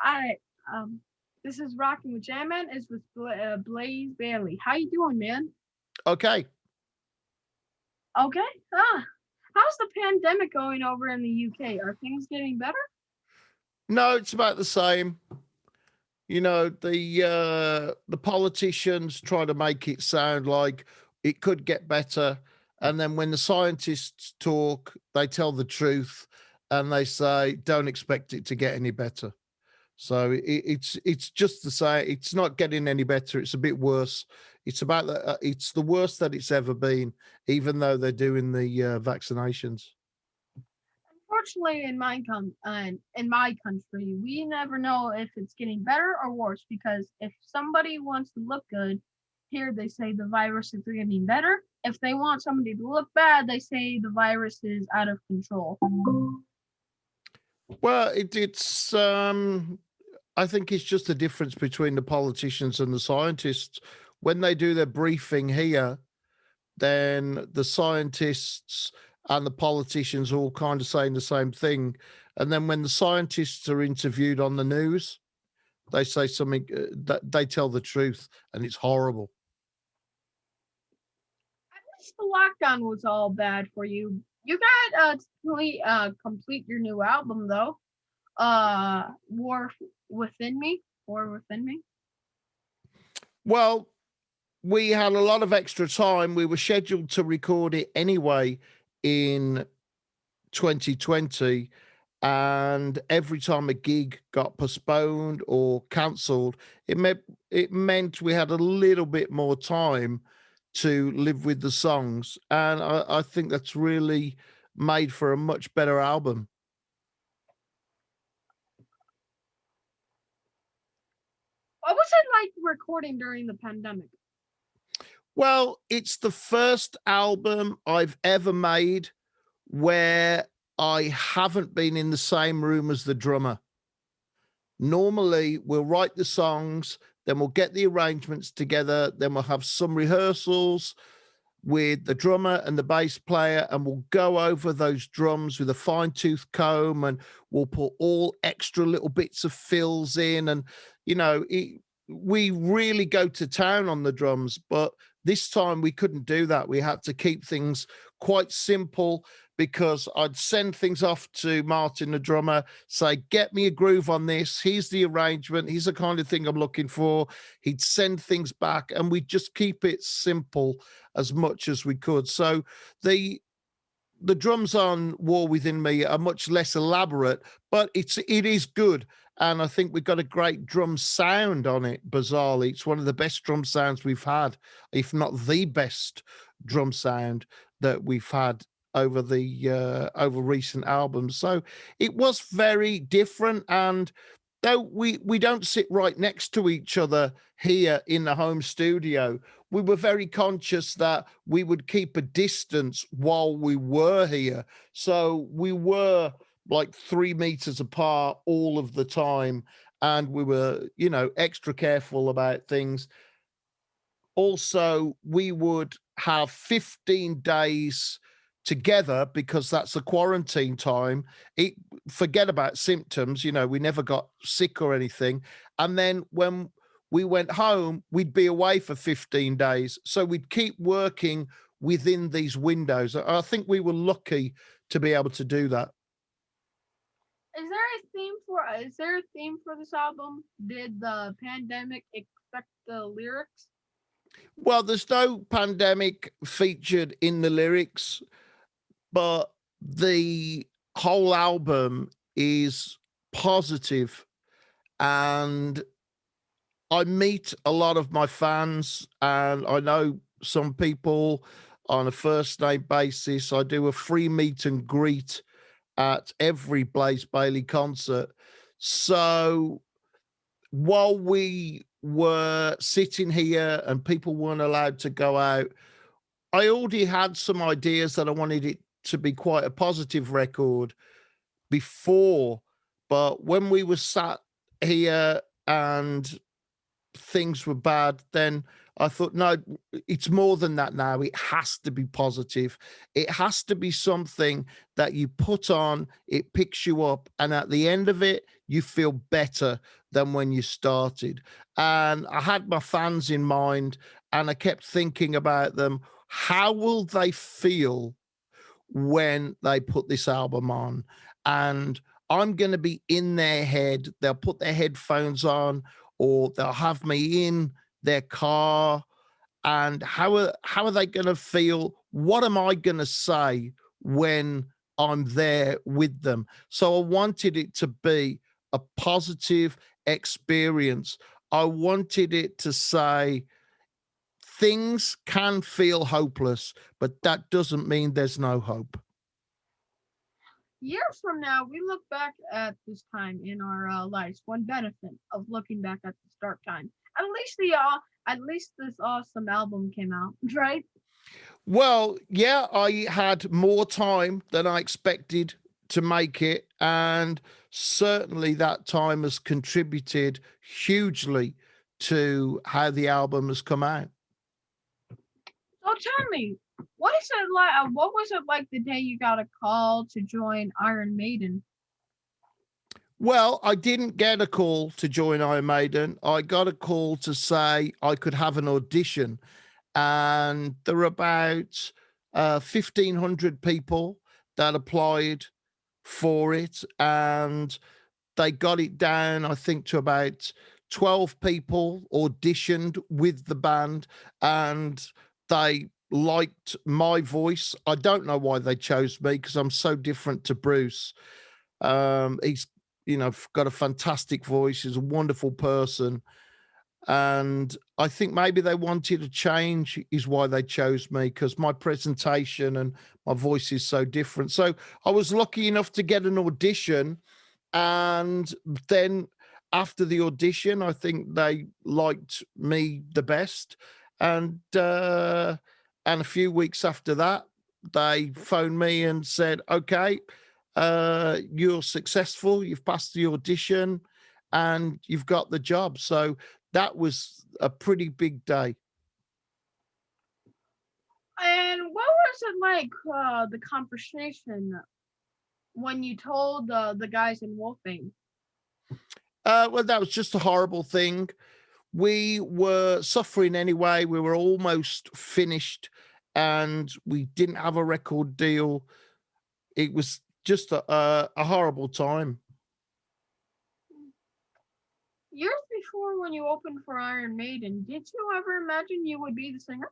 I this is Rocking with J-Man. Is with Blaze Bayley. How you doing, man? Okay. Okay. How's the pandemic going over in the UK? Are things getting better? No, it's about the same. The politicians try to make it sound like it could get better, and then when the scientists talk, they tell the truth, and they say don't expect it to get any better. So it's just the same. It's not getting any better. It's a bit worse. It's about the, it's the worst that it's ever been, even though they're doing the vaccinations. Unfortunately, in my country, we never know if it's getting better or worse because if somebody wants to look good, here they say the virus is getting better. If they want somebody to look bad, they say the virus is out of control. Well, I think it's just the difference between the politicians and the scientists. When they do their briefing here, then the scientists and the politicians are all kind of saying the same thing. And then when the scientists are interviewed on the news, they say something that they tell the truth, and it's horrible. At least the lockdown was all bad for you. You got complete your new album though. War Within Me. War Within Me. Well, we had a lot of extra time. We were scheduled to record it anyway in 2020. And every time a gig got postponed or cancelled, it meant we had a little bit more time to live with the songs. And I think that's really made for a much better album. What was it like recording during the pandemic? Well, it's the first album I've ever made where I haven't been in the same room as the drummer. Normally, we'll write the songs, then we'll get the arrangements together, then we'll have some rehearsals with the drummer and the bass player, and we'll go over those drums with a fine tooth comb, and we'll put all extra little bits of fills in. And, you know, we really go to town on the drums, but this time we couldn't do that. We had to keep things quite simple because I'd send things off to Martin, the drummer, say, get me a groove on this. Here's the arrangement. Here's the kind of thing I'm looking for. He'd send things back, and we'd just keep it simple as much as we could. So the the drums on War Within Me are much less elaborate, but it is good. And I think we've got a great drum sound on it, bizarrely. It's one of the best drum sounds we've had, if not the best drum sound that we've had over recent albums. So it was very different. And though we don't sit right next to each other here in the home studio, we were very conscious that we would keep a distance while we were here. So we were like 3 meters apart all of the time, and we were, extra careful about things. Also, we would have 15 days together because that's the quarantine time. Forget about symptoms, we never got sick or anything. And then when we went home, we'd be away for 15 days. So we'd keep working within these windows. I think we were lucky to be able to do that. Is there a theme for this album? Did the pandemic affect the lyrics? Well, there's no pandemic featured in the lyrics, but the whole album is positive, and I meet a lot of my fans, and I know some people on a first name basis. I do a free meet and greet at every Blaze Bayley concert. So while we were sitting here and people weren't allowed to go out, I already had some ideas that I wanted it to be quite a positive record before. But when we were sat here and things were bad, then I thought, no, it's more than that now. It has to be positive. It has to be something that you put on, it picks you up, and at the end of it, you feel better than when you started. And I had my fans in mind, and I kept thinking about them. How will they feel when they put this album on? And I'm going to be in their head. They'll put their headphones on, or they'll have me in their car. And how are they going to feel? What am I going to say when I'm there with them? So I wanted it to be a positive experience. I wanted it to say things can feel hopeless, but that doesn't mean there's no hope. Years from now, we look back at this time in our lives. One benefit of looking back at the start time, at least this awesome album came out, right? Well, yeah, I had more time than I expected to make it. And certainly that time has contributed hugely to how the album has come out. So tell me, what is it like? What was it like the day you got a call to join Iron Maiden? Well, I didn't get a call to join Iron Maiden. I got a call to say I could have an audition. And there were about 1,500 people that applied for it. And they got it down, I think, to about 12 people auditioned with the band, and they liked my voice. I don't know why they chose me because I'm so different to Bruce. He's, got a fantastic voice. He's a wonderful person. And I think maybe they wanted a change is why they chose me, because my presentation and my voice is so different. So I was lucky enough to get an audition, and then after the audition, I think they liked me the best. And a few weeks after that, they phoned me and said, "Okay, you're successful. You've passed the audition, and you've got the job." So that was a pretty big day. And what was it like the conversation when you told the guys in Wolfbane? Well, that was just a horrible thing. We were suffering anyway. We were almost finished, and we didn't have a record deal. It was just a horrible time. Years before, when you opened for Iron Maiden, did you ever imagine you would be the singer?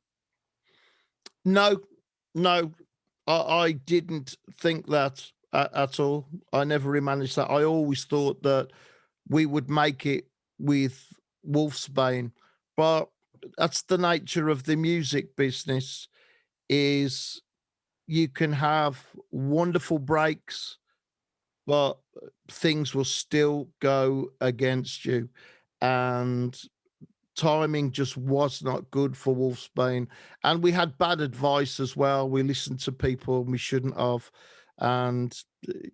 No, no, I didn't think that at all. I never managed that. I always thought that we would make it with Wolfsbane, but that's the nature of the music business. Is you can have wonderful breaks, but things will still go against you. And timing just was not good for Wolfsbane. And we had bad advice as well. We listened to people we shouldn't have. And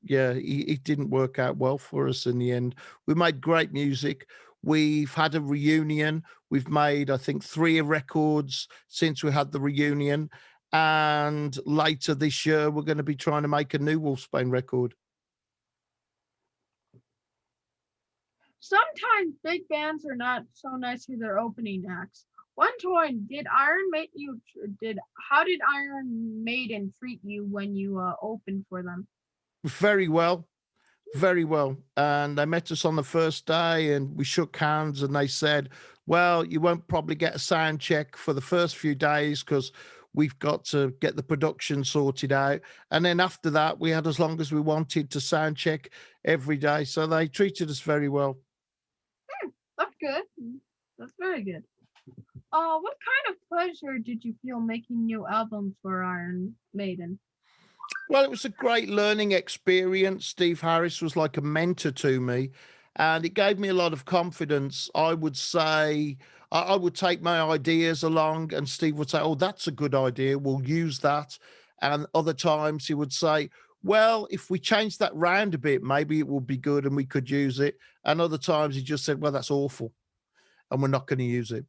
yeah, it didn't work out well for us in the end. We made great music. We've had a reunion. We've made, I think, 3 records since we had the reunion. And later this year, we're going to be trying to make a new Wolfsbane record. Sometimes big bands are not so nice to their opening acts. One time, how did Iron Maiden treat you when you opened for them? Very well, very well. And they met us on the first day, and we shook hands, and they said, "Well, you won't probably get a sound check for the first few days because we've got to get the production sorted out. And then after that, we had as long as we wanted to sound check every day." So they treated us very well. That's good. That's very good. What kind of pleasure did you feel making new albums for Iron Maiden? Well, it was a great learning experience. Steve Harris was like a mentor to me, and it gave me a lot of confidence. I would say, I would take my ideas along, and Steve would say, "Oh, that's a good idea. We'll use that." And other times he would say, "Well, if we change that round a bit, maybe it would be good and we could use it." And other times he just said, "Well, that's awful and we're not going to use it."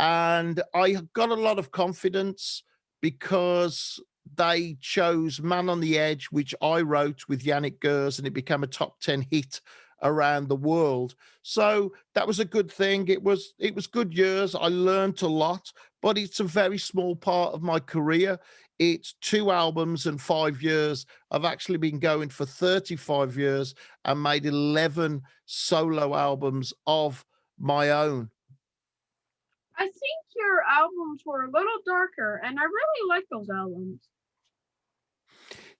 And I got a lot of confidence because they chose Man on the Edge, which I wrote with Yannick Gers, and it became a top 10 hit around the world. So that was a good thing. It was good years. I learned a lot, but it's a very small part of my career. It's 2 albums and 5 years. I've actually been going for 35 years and made 11 solo albums of my own. I think your albums were a little darker, and I really like those albums.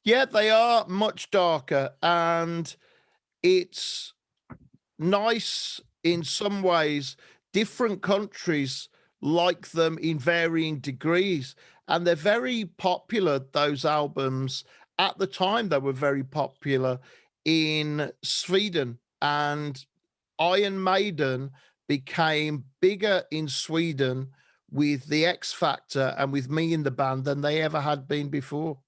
Yeah, they are much darker, and it's nice in some ways. Different countries like them in varying degrees, and they're very popular. Those albums at the time they were very popular in Sweden, and Iron Maiden became bigger in Sweden with the X Factor and with me in the band than they ever had been before.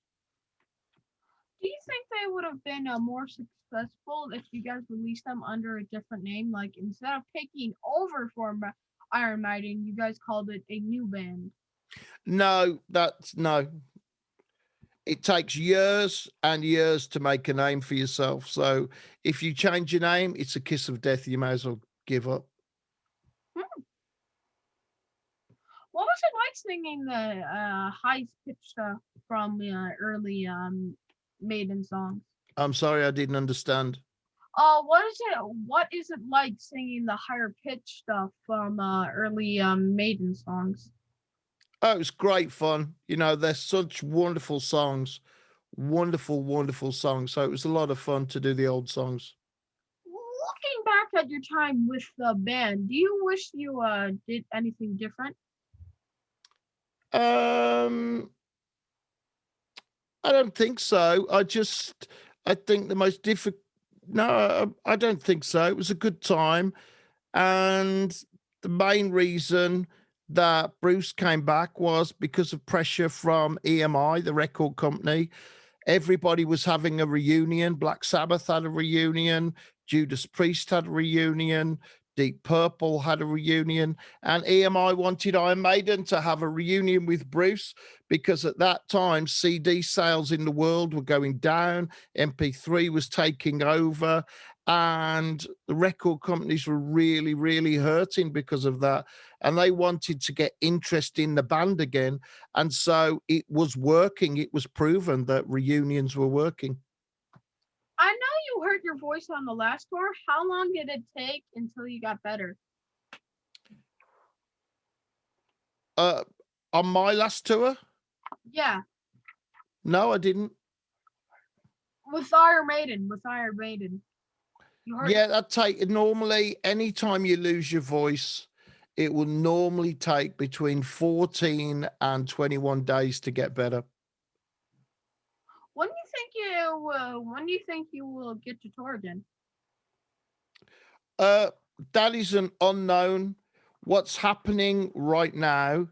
Do you think they would have been more successful if you guys released them under a different name? Like instead of taking over from Iron Maiden, you guys called it a new band. No, that's no. It takes years and years to make a name for yourself. So if you change your name, it's a kiss of death. You may as well give up. Hmm. What was it like singing the high pitched stuff from early Maiden songs? I'm sorry, I didn't understand. What is it? What is it like singing the higher pitched stuff from early Maiden songs? Oh, it's great fun. They're such wonderful songs. Wonderful, wonderful songs. So it was a lot of fun to do the old songs. Looking back at your time with the band, do you wish you did anything different? Um, I don't think so. I think the most difficult. No, I don't think so. It was a good time. And the main reason that Bruce came back was because of pressure from EMI, the record company. Everybody was having a reunion. Black Sabbath had a reunion. Judas Priest had a reunion. Deep Purple had a reunion. And EMI wanted Iron Maiden to have a reunion with Bruce because at that time, CD sales in the world were going down. MP3 was taking over. And the record companies were really, really hurting because of that. And they wanted to get interest in the band again. And so it was working. It was proven that reunions were working. I know you hurt your voice on the last tour. How long did it take until you got better? On my last tour? Yeah, No, I didn't. with Iron Maiden. With Iron Maiden, you hurt. Yeah, that take normally anytime you lose your voice, it will normally take between 14 and 21 days to get better. When do you think you? When do you think you will get to tour again? That is an unknown. What's happening right now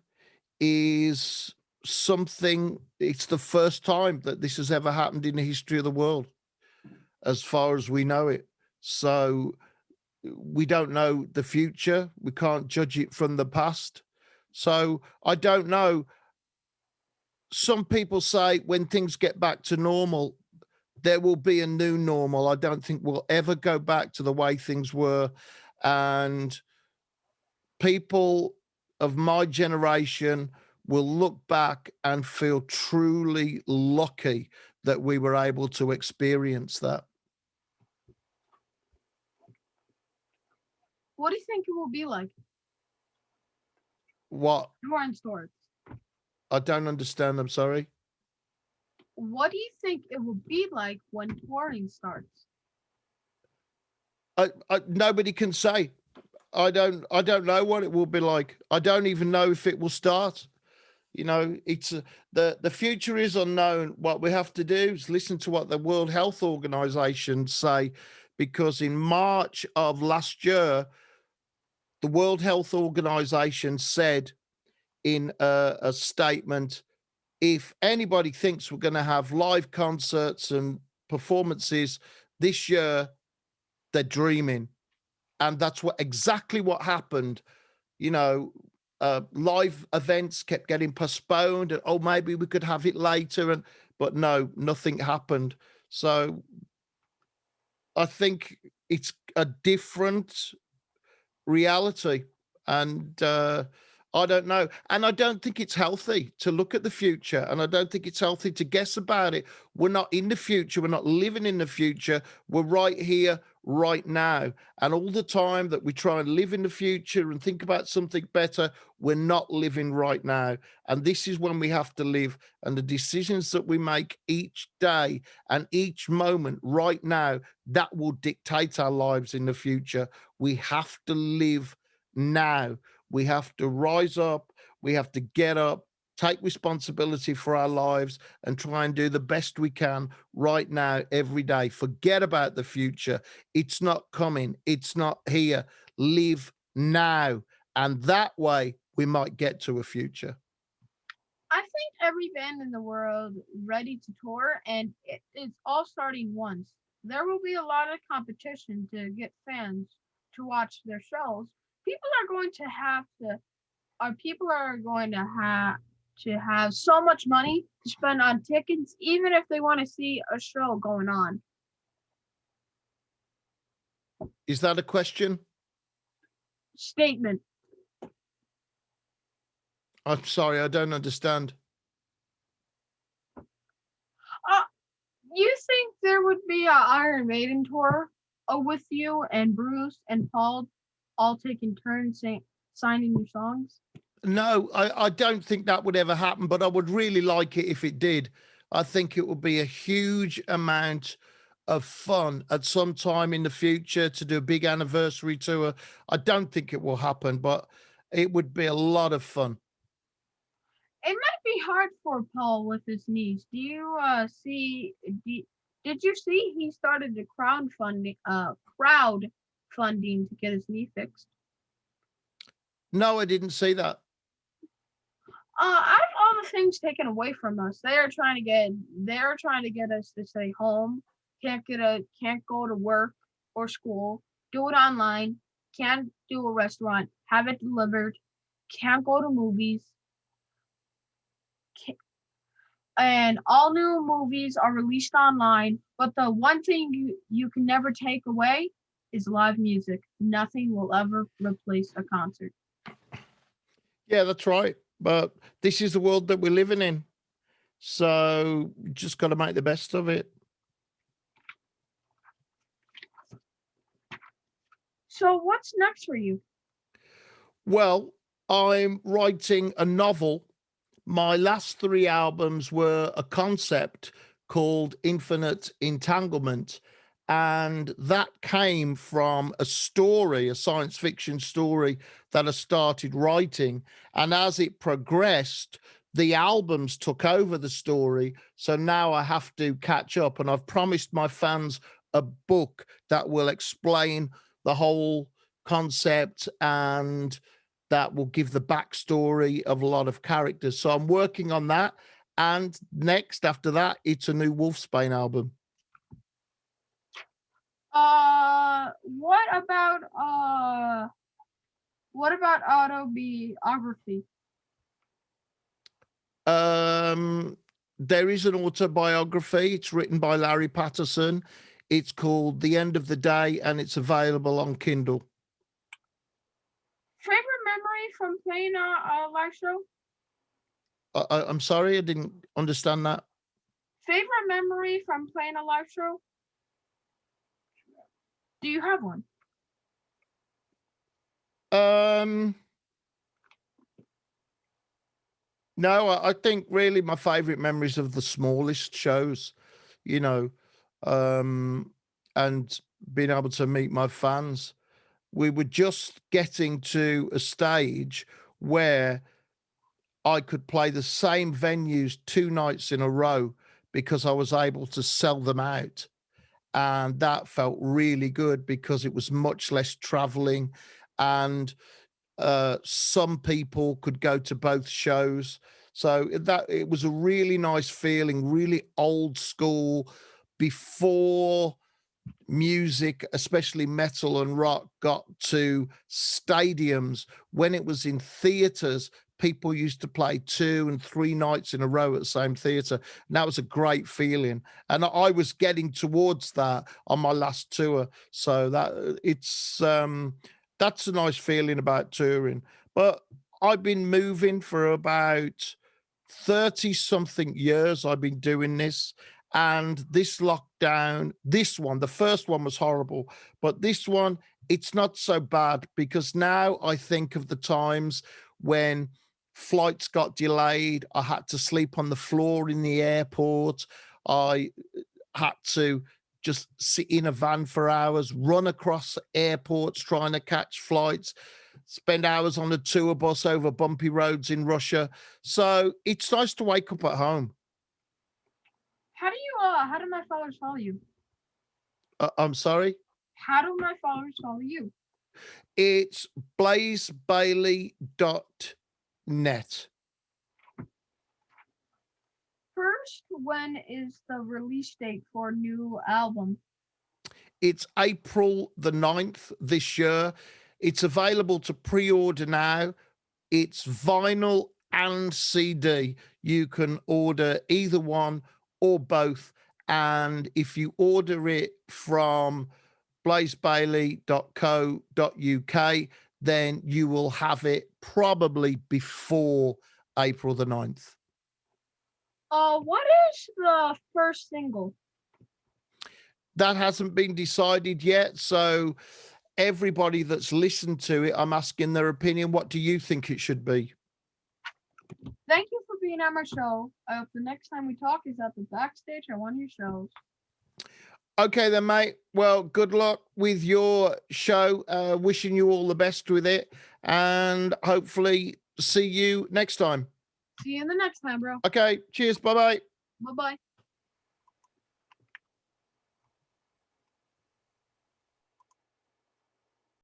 is something, it's the first time that this has ever happened in the history of the world, as far as we know it. So we don't know the future. We can't judge it from the past. So I don't know. Some people say when things get back to normal, there will be a new normal. I don't think we'll ever go back to the way things were. And people of my generation will look back and feel truly lucky that we were able to experience that. What do you think it will be like? What? Touring stores. I don't understand. I'm sorry. What do you think it will be like when touring starts? Nobody can say. I don't know what it will be like. I don't even know if it will start. It's the future is unknown. What we have to do is listen to what the World Health Organization say, because in March of last year, the World Health Organization said in a statement, if anybody thinks we're going to have live concerts and performances this year, they're dreaming. And that's exactly what happened. Live events kept getting postponed, and maybe we could have it later, but no, nothing happened. So I think it's a different reality. And I don't know. And I don't think it's healthy to look at the future. And I don't think it's healthy to guess about it. We're not in the future. We're not living in the future. We're right here, right now. And all the time that we try and live in the future and think about something better, we're not living right now. And this is when we have to live. And the decisions that we make each day and each moment right now, that will dictate our lives in the future. We have to live now. We have to rise up. We have to get up, take responsibility for our lives, and try and do the best we can right now, every day. Forget about the future. It's not coming, it's not here. Live now. And that way, we might get to a future. I think every band in the world ready to tour, and it's all starting once. There will be a lot of competition to get fans to watch their shows. People are going to have to, or people are going to have so much money to spend on tickets, even if they want to see a show going on. Is that a question? Statement. I'm sorry, I don't understand. Uh, you think there would be a Iron Maiden tour with you and Bruce and Paul all taking turns signing your songs? No, I don't think that would ever happen, but I would really like it if it did. I think it would be a huge amount of fun at some time in the future to do a big anniversary tour. I don't think it will happen, but it would be a lot of fun. It might be hard for Paul with his knees. Do you see? Did you see he started the crowd funding to get his knee fixed? No, I didn't see that. Out of all the things taken away from us, they're trying to get us to stay home. Can't go to work or school. Do it online. Can't do a restaurant. Have it delivered. Can't go to movies. And all new movies are released online. But the one thing you can never take away is live music. Nothing will ever replace a concert. Yeah, that's right. But this is the world that we're living in. So we just got to make the best of it. So what's next for you? Well, I'm writing a novel. My last three albums were a concept called Infinite Entanglement. And that came from a story, a science fiction story that I started writing. And as it progressed, the albums took over the story. So now I have to catch up. And I've promised my fans a book that will explain the whole concept and that will give the backstory of a lot of characters. So I'm working on that. And next, after that, it's a new Wolfsbane album. Uh, what about uh, what about autobiography? There is an autobiography. It's written by Larry Patterson. It's called The End of the Day, and it's available on Kindle. Favorite memory from playing a live show? I'm sorry, I didn't understand that. Favorite memory from playing a live show? Do you have one? Um, no, I think really my favorite memories of the smallest shows, you know, um, and being able to meet my fans. We were just getting to a stage where I could play the same venues two nights in a row because I was able to sell them out. And that felt really good because it was much less traveling. And some people could go to both shows. So that it was a really nice feeling, really old school before music, especially metal and rock, got to stadiums. When it was in theaters, people used to play 2 and 3 nights in a row at the same theatre. And that was a great feeling. And I was getting towards that on my last tour. So that's a nice feeling about touring. But I've been moving for about 30 something years. I've been doing this. And this lockdown, the first one was horrible, but this one, it's not so bad because now I think of the times when flights got delayed. I had to sleep on the floor in the airport. I had to just sit in a van for hours, run across airports trying to catch flights, spend hours on a tour bus over bumpy roads in Russia. So it's nice to wake up at home. How do my followers follow you? I'm sorry. How do my followers follow you? It's blazebayley.net. First, when is the release date for a new album? It's April the 9th this year. It's available to pre-order now. It's vinyl and CD. You can order either one or both. And if you order it from blazebayley.co.uk, then you will have it probably before April the 9th. What is the first single? That hasn't been decided yet. So everybody that's listened to it, I'm asking their opinion. What do you think it should be? Thank you for being on my show. I hope the next time we talk is at the backstage at one of your shows. Okay then, mate. Well, good luck with your show. Wishing you all the best with it, and hopefully see you next time. See you in the next time, bro. Okay, cheers. Bye-bye. Bye-bye.